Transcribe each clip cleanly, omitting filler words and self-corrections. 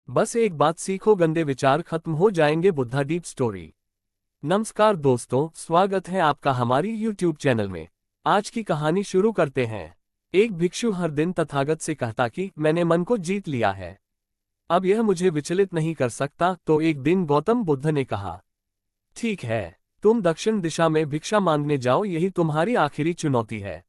बस एक बात सीखो, गंदे विचार खत्म हो जाएंगे। Buddha deep story. नमस्कार दोस्तों, स्वागत है आपका हमारी YouTube चैनल में। आज की कहानी शुरू करते हैं। एक भिक्षु हर दिन तथागत से कहता कि मैंने मन को जीत लिया है, अब यह मुझे विचलित नहीं कर सकता। तो एक दिन गौतम बुद्ध ने कहा, ठीक है, तुम दक्षिण दिशा में भिक्षा मांगने जाओ, यही तुम्हारी आखिरी चुनौती है।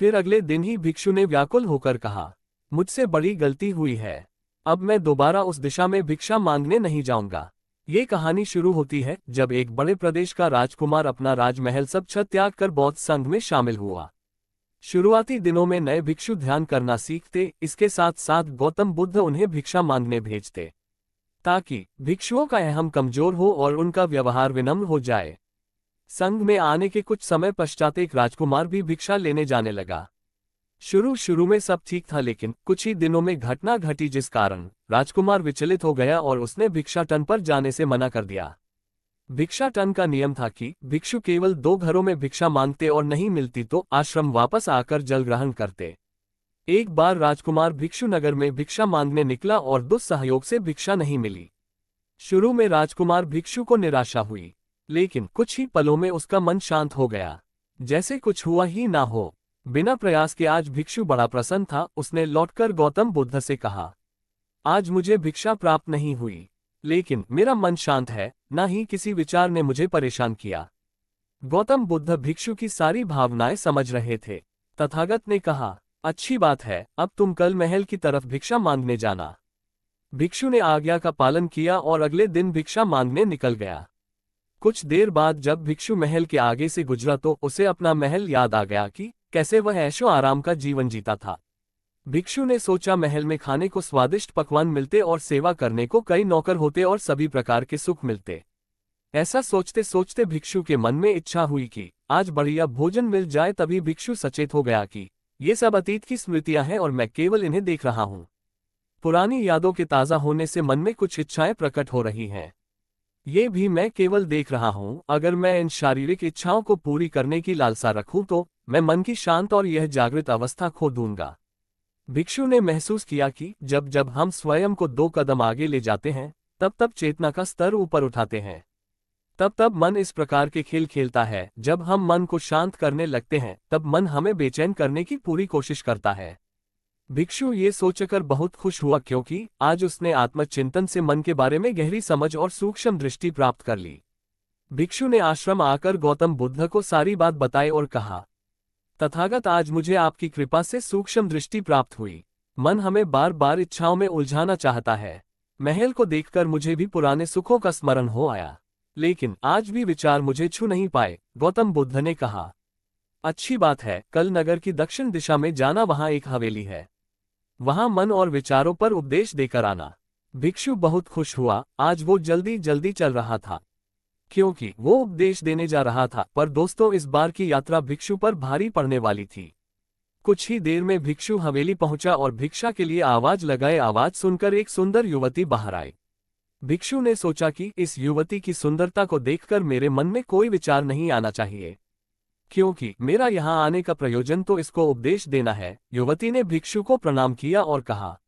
फिर अगले दिन ही भिक्षु ने व्याकुल होकर कहा, मुझसे बड़ी गलती हुई है, अब मैं दोबारा उस दिशा में भिक्षा मांगने नहीं जाऊंगा। ये कहानी शुरू होती है जब एक बड़े प्रदेश का राजकुमार अपना राजमहल सब छत त्याग कर बौद्ध संघ में शामिल हुआ। शुरुआती दिनों में नए भिक्षु ध्यान करना सीखते, इसके साथ साथ गौतम बुद्ध उन्हें भिक्षा मांगने भेजते ताकि भिक्षुओं का अहम कमजोर हो और उनका व्यवहार विनम्र हो जाए। संघ में आने के कुछ समय पश्चात एक राजकुमार भी भिक्षा लेने जाने लगा। शुरू शुरू में सब ठीक था, लेकिन कुछ ही दिनों में घटना घटी जिस कारण राजकुमार विचलित हो गया और उसने भिक्षाटन पर जाने से मना कर दिया। भिक्षाटन का नियम था कि भिक्षु केवल 2 घरों में भिक्षा मांगते और नहीं मिलती तो आश्रम वापस आकर जल ग्रहण करते। एक बार राजकुमार भिक्षु नगर में भिक्षा मांगने निकला और दुस्सहयोग से भिक्षा नहीं मिली। शुरू में राजकुमार भिक्षु को निराशा हुई, लेकिन कुछ ही पलों में उसका मन शांत हो गया, जैसे कुछ हुआ ही ना हो। बिना प्रयास के आज भिक्षु बड़ा प्रसन्न था। उसने लौटकर गौतम बुद्ध से कहा, आज मुझे भिक्षा प्राप्त नहीं हुई, लेकिन मेरा मन शांत है, न ही किसी विचार ने मुझे परेशान किया। गौतम बुद्ध भिक्षु की सारी भावनाएं समझ रहे थे। तथागत ने कहा, अच्छी बात है, अब तुम कल महल की तरफ भिक्षा मांगने जाना। भिक्षु ने आज्ञा का पालन किया और अगले दिन भिक्षा मांगने निकल गया। कुछ देर बाद जब भिक्षु महल के आगे से गुजरा तो उसे अपना महल याद आ गया कि कैसे वह ऐशो आराम का जीवन जीता था। भिक्षु ने सोचा, महल में खाने को स्वादिष्ट पकवान मिलते और सेवा करने को कई नौकर होते और सभी प्रकार के सुख मिलते। ऐसा सोचते सोचते भिक्षु के मन में इच्छा हुई कि आज बढ़िया भोजन मिल जाए। तभी भिक्षु सचेत हो गया कि ये सब अतीत की स्मृतियां हैं और मैं केवल इन्हें देख रहा हूँ। पुरानी यादों के ताज़ा होने से मन में कुछ इच्छाएं प्रकट हो रही हैं। ये भी मैं केवल देख रहा हूँ। अगर मैं इन शारीरिक इच्छाओं को पूरी करने की लालसा रखूं तो मैं मन की शांत और यह जागृत अवस्था खो दूंगा। भिक्षु ने महसूस किया कि जब जब हम स्वयं को 2 कदम आगे ले जाते हैं, तब तब चेतना का स्तर ऊपर उठाते हैं। तब तब मन इस प्रकार के खेल खेलता है। जब हम मन को शांत करने लगते हैं, तब मन हमें बेचैन करने की पूरी कोशिश करता है। भिक्षु ये सोचकर बहुत खुश हुआ, क्योंकि आज उसने आत्मचिंतन से मन के बारे में गहरी समझ और सूक्ष्म दृष्टि प्राप्त कर ली। भिक्षु ने आश्रम आकर गौतम बुद्ध को सारी बात बताई और कहा, तथागत, आज मुझे आपकी कृपा से सूक्ष्म दृष्टि प्राप्त हुई। मन हमें बार बार इच्छाओं में उलझाना चाहता है। महल को देखकर मुझे भी पुराने सुखों का स्मरण हो आया, लेकिन आज भी विचार मुझे छू नहीं पाए। गौतम बुद्ध ने कहा, अच्छी बात है, कल नगर की दक्षिण दिशा में जाना, वहां एक हवेली है, वहां मन और विचारों पर उपदेश देकर आना। भिक्षु बहुत खुश हुआ। आज वो जल्दी जल्दी चल रहा था, क्योंकि वो उपदेश देने जा रहा था। पर दोस्तों, इस बार की यात्रा भिक्षु पर भारी पड़ने वाली थी। कुछ ही देर में भिक्षु हवेली पहुंचा और भिक्षा के लिए आवाज लगाए। आवाज सुनकर एक सुंदर युवती बाहर आई। भिक्षु ने सोचा कि इस युवती की सुंदरता को देखकर मेरे मन में कोई विचार नहीं आना चाहिए, क्योंकि मेरा यहाँ आने का प्रयोजन तो इसको उपदेश देना है। युवती ने भिक्षु को प्रणाम किया और कहा,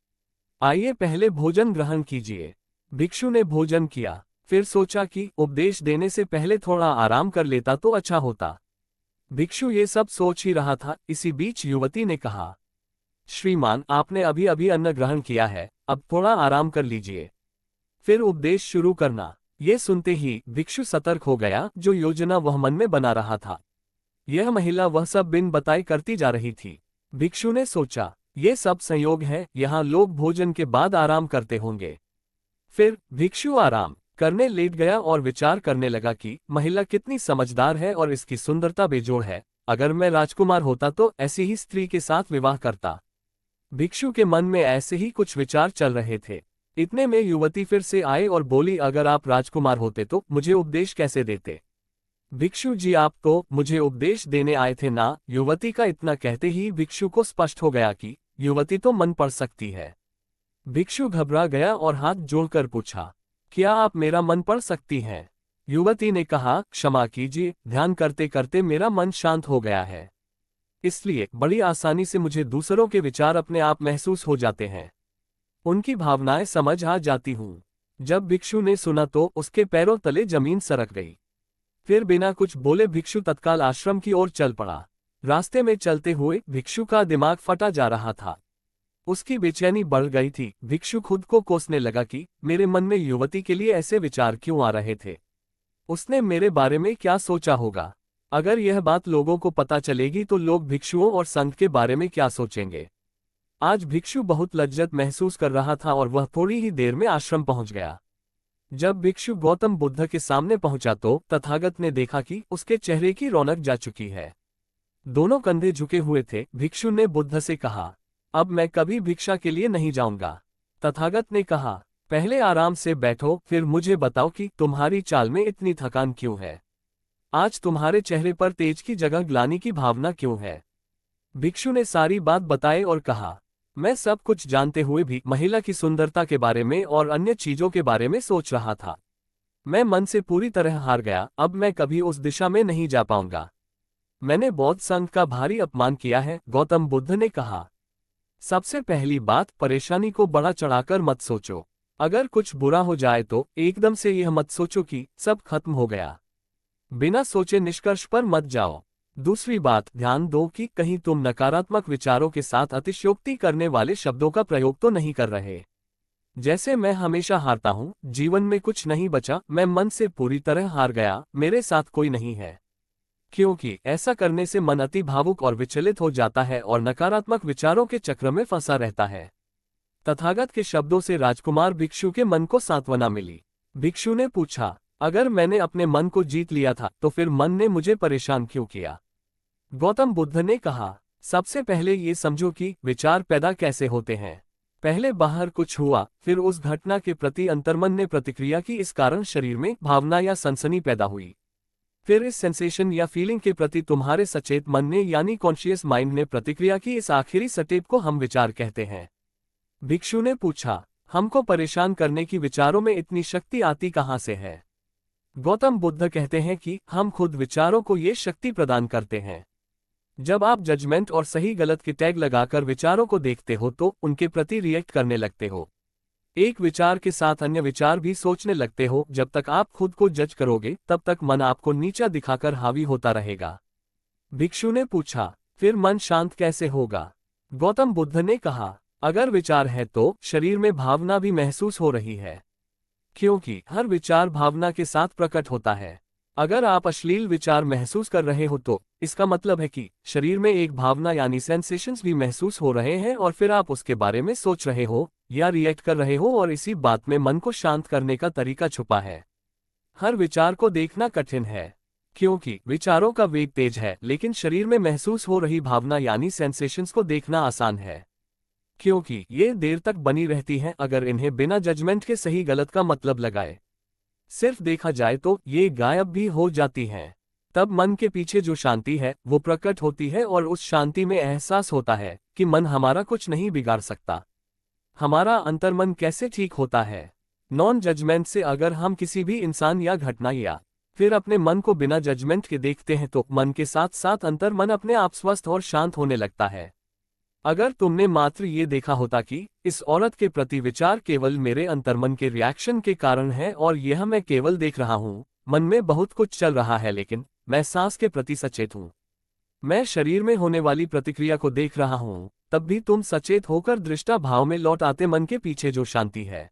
आइए पहले भोजन ग्रहण कीजिए। भिक्षु ने भोजन किया, फिर सोचा कि उपदेश देने से पहले थोड़ा आराम कर लेता तो अच्छा होता। भिक्षु ये सब सोच ही रहा था, इसी बीच युवती ने कहा, श्रीमान, आपने अभी अभी अन्न ग्रहण किया है, अब थोड़ा आराम कर लीजिए, फिर उपदेश शुरू करना। ये सुनते ही भिक्षु सतर्क हो गया। जो योजना वह मन में बना रहा था, यह महिला वह सब बिन बताए करती जा रही थी। भिक्षु ने सोचा, ये सब संयोग है, यहाँ लोग भोजन के बाद आराम करते होंगे। फिर भिक्षु आराम करने लेट गया और विचार करने लगा कि महिला कितनी समझदार है और इसकी सुंदरता बेजोड़ है। अगर मैं राजकुमार होता तो ऐसी ही स्त्री के साथ विवाह करता। भिक्षु के मन में ऐसे ही कुछ विचार चल रहे थे। इतने में युवती फिर से आए और बोली, अगर आप राजकुमार होते तो मुझे उपदेश कैसे देते? भिक्षु जी, आप तो मुझे उपदेश देने आए थे ना? युवती का इतना कहते ही भिक्षु को स्पष्ट हो गया कि युवती तो मन पढ़ सकती है। भिक्षु घबरा गया और हाथ जोड़कर पूछा, क्या आप मेरा मन पढ़ सकती हैं? युवती ने कहा, क्षमा कीजिए, ध्यान करते करते मेरा मन शांत हो गया है, इसलिए बड़ी आसानी से मुझे दूसरों के विचार अपने आप महसूस हो जाते हैं। उनकी भावनाएं समझ आ जाती हूँ। जब भिक्षु ने सुना तो उसके पैरों तले जमीन सरक गई। फिर बिना कुछ बोले भिक्षु तत्काल आश्रम की ओर चल पड़ा। रास्ते में चलते हुए भिक्षु का दिमाग फटा जा रहा था। उसकी बेचैनी बढ़ गई थी। भिक्षु खुद को कोसने लगा कि मेरे मन में युवती के लिए ऐसे विचार क्यों आ रहे थे। उसने मेरे बारे में क्या सोचा होगा। अगर यह बात लोगों को पता चलेगी तो लोग भिक्षुओं और संघ के बारे में क्या सोचेंगे। आज भिक्षु बहुत लज्जत महसूस कर रहा था और वह थोड़ी ही देर में आश्रम पहुंच गया। जब भिक्षु गौतम बुद्ध के सामने पहुंचा तो तथागत ने देखा कि उसके चेहरे की रौनक जा चुकी है। दोनों कंधे झुके हुए थे। भिक्षु ने बुद्ध से कहा, अब मैं कभी भिक्षा के लिए नहीं जाऊंगा। तथागत ने कहा, पहले आराम से बैठो, फिर मुझे बताओ कि तुम्हारी चाल में इतनी थकान क्यों है। आज तुम्हारे चेहरे पर तेज की जगह ग्लानि की भावना क्यों है। भिक्षु ने सारी बात बताई और कहा, मैं सब कुछ जानते हुए भी महिला की सुंदरता के बारे में और अन्य चीजों के बारे में सोच रहा था। मैं मन से पूरी तरह हार गया। अब मैं कभी उस दिशा में नहीं जा पाऊंगा। मैंने बौद्ध संघ का भारी अपमान किया है, गौतम बुद्ध ने कहा। सबसे पहली बात, परेशानी को बड़ा चढ़ाकर मत सोचो। अगर कुछ बुरा हो जाए तो एकदम से यह मत सोचो कि सब खत्म हो गया। बिना सोचे निष्कर्ष पर मत जाओ। दूसरी बात, ध्यान दो कि कहीं तुम नकारात्मक विचारों के साथ अतिशयोक्ति करने वाले शब्दों का प्रयोग तो नहीं कर रहे। जैसे मैं हमेशा हारता हूँ, जीवन में कुछ नहीं बचा, मैं मन से पूरी तरह हार गया, मेरे साथ कोई नहीं है। क्योंकि ऐसा करने से मन अति भावुक और विचलित हो जाता है और नकारात्मक विचारों के चक्र में फंसा रहता है। तथागत के शब्दों से राजकुमार भिक्षु के मन को सांत्वना मिली। भिक्षु ने पूछा, अगर मैंने अपने मन को जीत लिया था तो फिर मन ने मुझे परेशान क्यों किया। गौतम बुद्ध ने कहा, सबसे पहले ये समझो कि विचार पैदा कैसे होते हैं। पहले बाहर कुछ हुआ, फिर उस घटना के प्रति अंतर्मन ने प्रतिक्रिया की, इस कारण शरीर में भावना या सनसनी पैदा हुई। फिर इस सेंसेशन या फीलिंग के प्रति तुम्हारे सचेत मन ने यानी कॉन्शियस माइंड ने प्रतिक्रिया की। इस आखिरी स्टेप को हम विचार कहते हैं। भिक्षु ने पूछा, हमको परेशान करने की विचारों में इतनी शक्ति आती कहाँ से है। गौतम बुद्ध कहते हैं कि हम खुद विचारों को ये शक्ति प्रदान करते हैं। जब आप जजमेंट और सही गलत के टैग लगाकर विचारों को देखते हो तो उनके प्रति रिएक्ट करने लगते हो। एक विचार के साथ अन्य विचार भी सोचने लगते हो। जब तक आप खुद को जज करोगे तब तक मन आपको नीचा दिखाकर हावी होता रहेगा। भिक्षु ने पूछा, फिर मन शांत कैसे होगा। गौतम बुद्ध ने कहा, अगर विचार है तो शरीर में भावना भी महसूस हो रही है, क्योंकि हर विचार भावना के साथ प्रकट होता है। अगर आप अश्लील विचार महसूस कर रहे हो तो इसका मतलब है कि शरीर में एक भावना यानी सेंसेशंस भी महसूस हो रहे हैं और फिर आप उसके बारे में सोच रहे हो या रिएक्ट कर रहे हो, और इसी बात में मन को शांत करने का तरीका छुपा है। हर विचार को देखना कठिन है क्योंकि विचारों का वेग तेज है, लेकिन शरीर में महसूस हो रही भावना यानी सेंसेशंस को देखना आसान है क्योंकि ये देर तक बनी रहती हैं अगर इन्हें बिना जजमेंट के सही गलत का मतलब लगाए सिर्फ देखा जाए तो ये गायब भी हो जाती हैं। तब मन के पीछे जो शांति है वो प्रकट होती है और उस शांति में एहसास होता है कि मन हमारा कुछ नहीं बिगाड़ सकता। हमारा अंतर्मन कैसे ठीक होता है। नॉन जजमेंट से अगर हम किसी भी इंसान या घटना या फिर अपने मन को बिना जजमेंट के देखते हैं तो मन के साथ साथ अंतर्मन अपने आप स्वस्थ और शांत होने लगता है। अगर तुमने मात्र ये देखा होता कि इस औरत के प्रति विचार केवल मेरे अंतर्मन के रिएक्शन के कारण है और यह मैं केवल देख रहा हूँ, मन में बहुत कुछ चल रहा है लेकिन मैं सांस के प्रति सचेत हूँ, मैं शरीर में होने वाली प्रतिक्रिया को देख रहा हूँ, तब भी तुम सचेत होकर दृष्टा भाव में लौट आते। मन के पीछे जो शांति है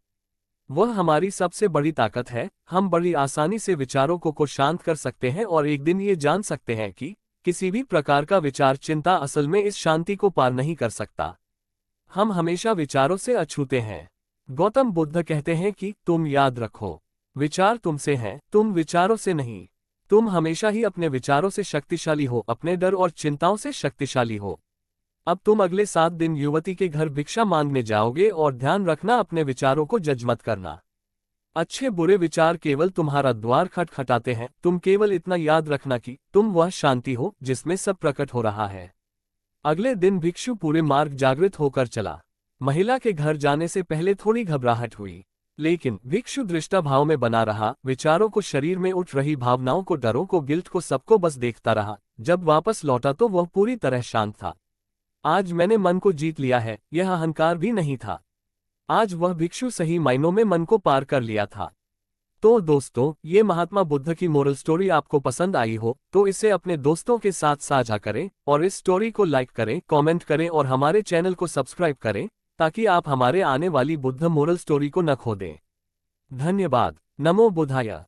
वह हमारी सबसे बड़ी ताकत है। हम बड़ी आसानी से विचारों को शांत कर सकते हैं और एक दिन ये जान सकते हैं कि किसी भी प्रकार का विचार चिंता असल में इस शांति को पार नहीं कर सकता। हम हमेशा विचारों से अछूते हैं। गौतम बुद्ध कहते हैं कि तुम याद रखो, विचार तुमसे हैं, तुम विचारों से नहीं। तुम हमेशा ही अपने विचारों से शक्तिशाली हो, अपने डर और चिंताओं से शक्तिशाली हो। अब तुम अगले 7 दिन युवती के घर भिक्षा मांगने जाओगे और ध्यान रखना अपने विचारों को जज मत करना। अच्छे बुरे विचार केवल तुम्हारा द्वार खटखटाते हैं। तुम केवल इतना याद रखना कि तुम वह शांति हो जिसमें सब प्रकट हो रहा है। अगले दिन भिक्षु पूरे मार्ग जागृत होकर चला। महिला के घर जाने से पहले थोड़ी घबराहट हुई, लेकिन भिक्षु दृष्टा भाव में बना रहा। विचारों को, शरीर में उठ रही भावनाओं को, डरों को, गिल्ट को, सबको बस देखता रहा। जब वापस लौटा तो वह पूरी तरह शांत था। आज मैंने मन को जीत लिया है, यह अहंकार भी नहीं था। आज वह भिक्षु सही मायनों में मन को पार कर लिया था। तो दोस्तों, ये महात्मा बुद्ध की मोरल स्टोरी आपको पसंद आई हो तो इसे अपने दोस्तों के साथ साझा करें और इस स्टोरी को लाइक करें, कमेंट करें और हमारे चैनल को सब्सक्राइब करें ताकि आप हमारे आने वाली बुद्ध मोरल स्टोरी को न खो दें। धन्यवाद। नमो बुद्धाय।